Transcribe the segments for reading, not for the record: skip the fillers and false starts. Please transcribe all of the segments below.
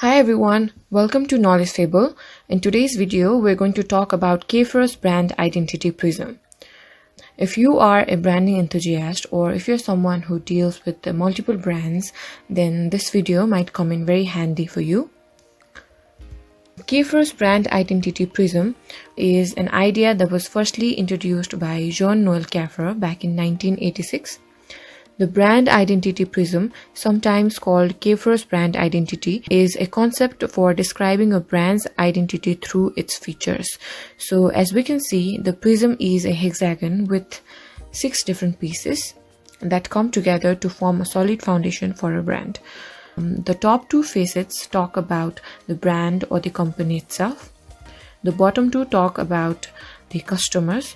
Hi everyone, welcome to Knowledge Fable. In today's video, we're going to talk about Kapferer's brand identity Prism. If you are a branding enthusiast or if you're someone who deals with multiple brands, then this video might come in very handy for you. Kapferer's brand identity Prism is an idea that was firstly introduced by Jean-Noel Kapferer back in 1986. The brand identity prism, sometimes called Kapferer's brand identity, is a concept for describing a brand's identity through its features. So as we can see, the prism is a hexagon with 6 different pieces that come together to form a solid foundation for a brand. The top 2 facets talk about the brand or the company itself. The bottom 2 talk about the customers.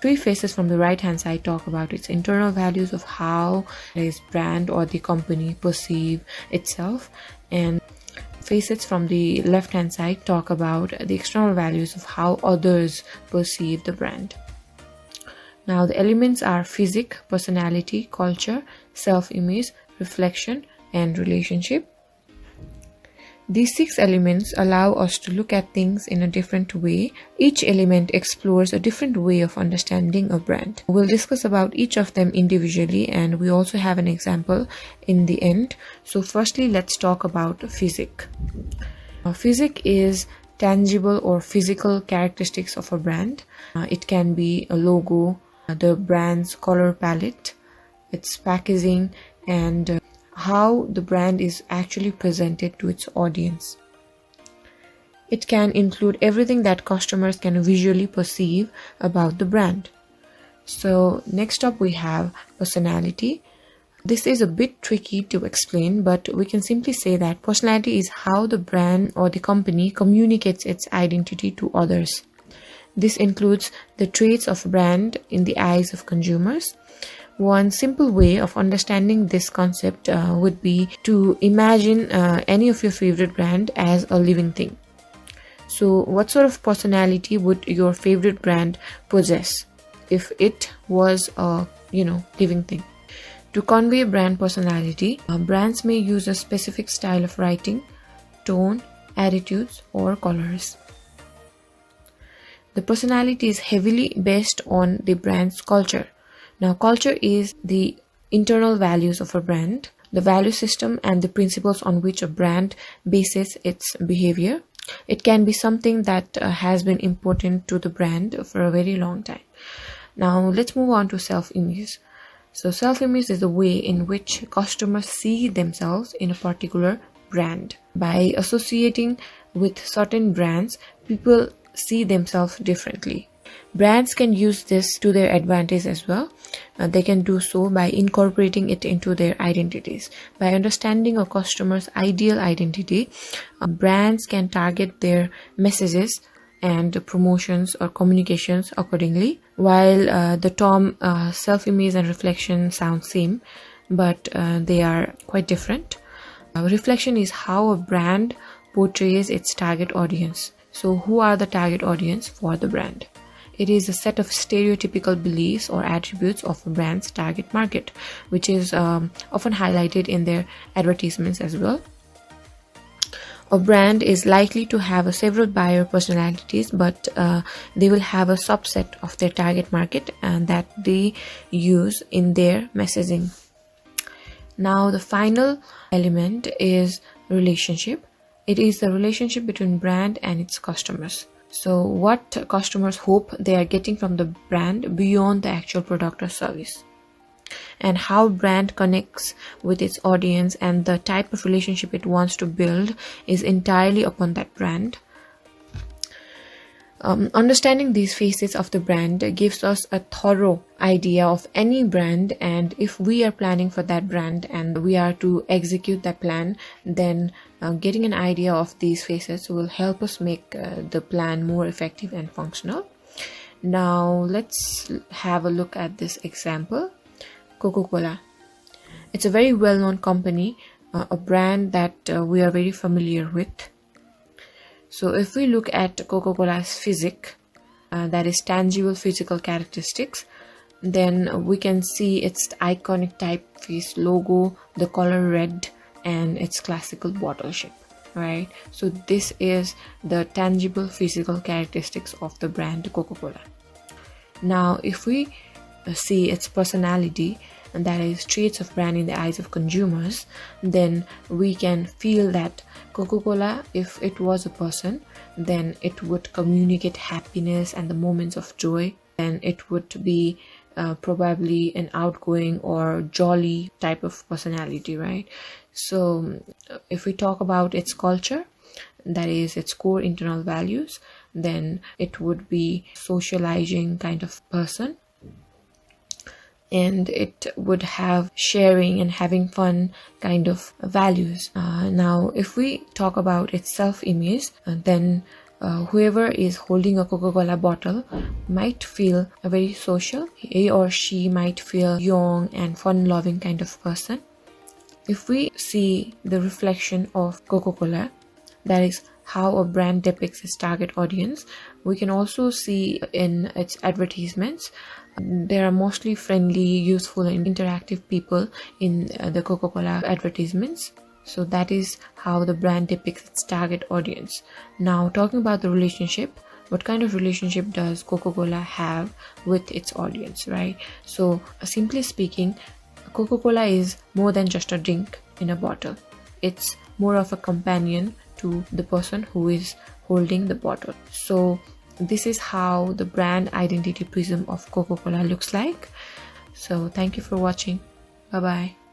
3 faces from the right hand side talk about its internal values of how its brand or the company perceive itself, and facets from the left hand side talk about the external values of how others perceive the brand. Now the elements are physique, personality, culture, self-image, reflection, and relationship. These 6 elements allow us to look at things in a different way. Each element explores a different way of understanding a brand. We'll discuss about each of them individually, and we also have an example in the end. So firstly, let's talk about physique. Physique is tangible or physical characteristics of a brand. It can be a logo, the brand's color palette, its packaging, and how the brand is actually presented to its audience. It can include everything that customers can visually perceive about the brand. So next up we have personality. This is a bit tricky to explain, but we can simply say that personality is how the brand or the company communicates its identity to others. This includes the traits of brand in the eyes of consumers. One simple way of understanding this concept would be to imagine any of your favorite brand as a living thing. So what sort of personality would your favorite brand possess if it was a living thing? To convey brand personality, brands may use a specific style of writing, tone, attitudes, or colors. The personality is heavily based on the brand's culture. Now, culture is the internal values of a brand, the value system and the principles on which a brand bases its behavior. It can be something that has been important to the brand for a very long time. Now, let's move on to self-image. So, self-image is the way in which customers see themselves in a particular brand. By associating with certain brands, people see themselves differently. Brands can use this to their advantage as well. They can do so by incorporating it into their identities. By understanding a customer's ideal identity, brands can target their messages and promotions or communications accordingly. While the term self-image and reflection sound same, but they are quite different. Reflection is how a brand portrays its target audience. So who are the target audience for the brand? It is a set of stereotypical beliefs or attributes of a brand's target market, which is often highlighted in their advertisements as well. A brand is likely to have several buyer personalities, but they will have a subset of their target market and that they use in their messaging. Now, the final element is relationship. It is the relationship between brand and its customers. So what customers hope they are getting from the brand beyond the actual product or service, and how brand connects with its audience and the type of relationship it wants to build is entirely upon that brand. Understanding these facets of the brand gives us a thorough idea of any brand, and if we are planning for that brand and we are to execute that plan, then getting an idea of these facets will help us make the plan more effective and functional. Now let's have a look at this example. Coca-Cola. It's a very well-known company, a brand that we are very familiar with. So if we look at Coca-Cola's physique, that is tangible physical characteristics, then we can see its iconic typeface logo, the color red, and its classical bottle shape. right? So this is the tangible physical characteristics of the brand Coca-Cola. Now if we see its personality, and that is traits of brand in the eyes of consumers, then we can feel that Coca-Cola, if it was a person, then it would communicate happiness and the moments of joy, and it would be probably an outgoing or jolly type of personality, right? So if we talk about its culture, that is its core internal values, then it would be socializing kind of person, and it would have sharing and having fun kind of values. Now if we talk about its self-image, then whoever is holding a Coca-Cola bottle might feel very social. He or she might feel young and fun-loving kind of person. If we see the reflection of Coca-Cola, that is how a brand depicts its target audience, we can also see in its advertisements there are mostly friendly, useful and interactive people in the Coca-Cola advertisements. So that is how the brand depicts its target audience. Now talking about the relationship, what kind of relationship does Coca-Cola have with its audience, right? So simply speaking, Coca-Cola is more than just a drink in a bottle. It's more of a companion to the person who is holding the bottle. So this is how the brand identity prism of Coca-Cola looks like. So thank you for watching. Bye bye.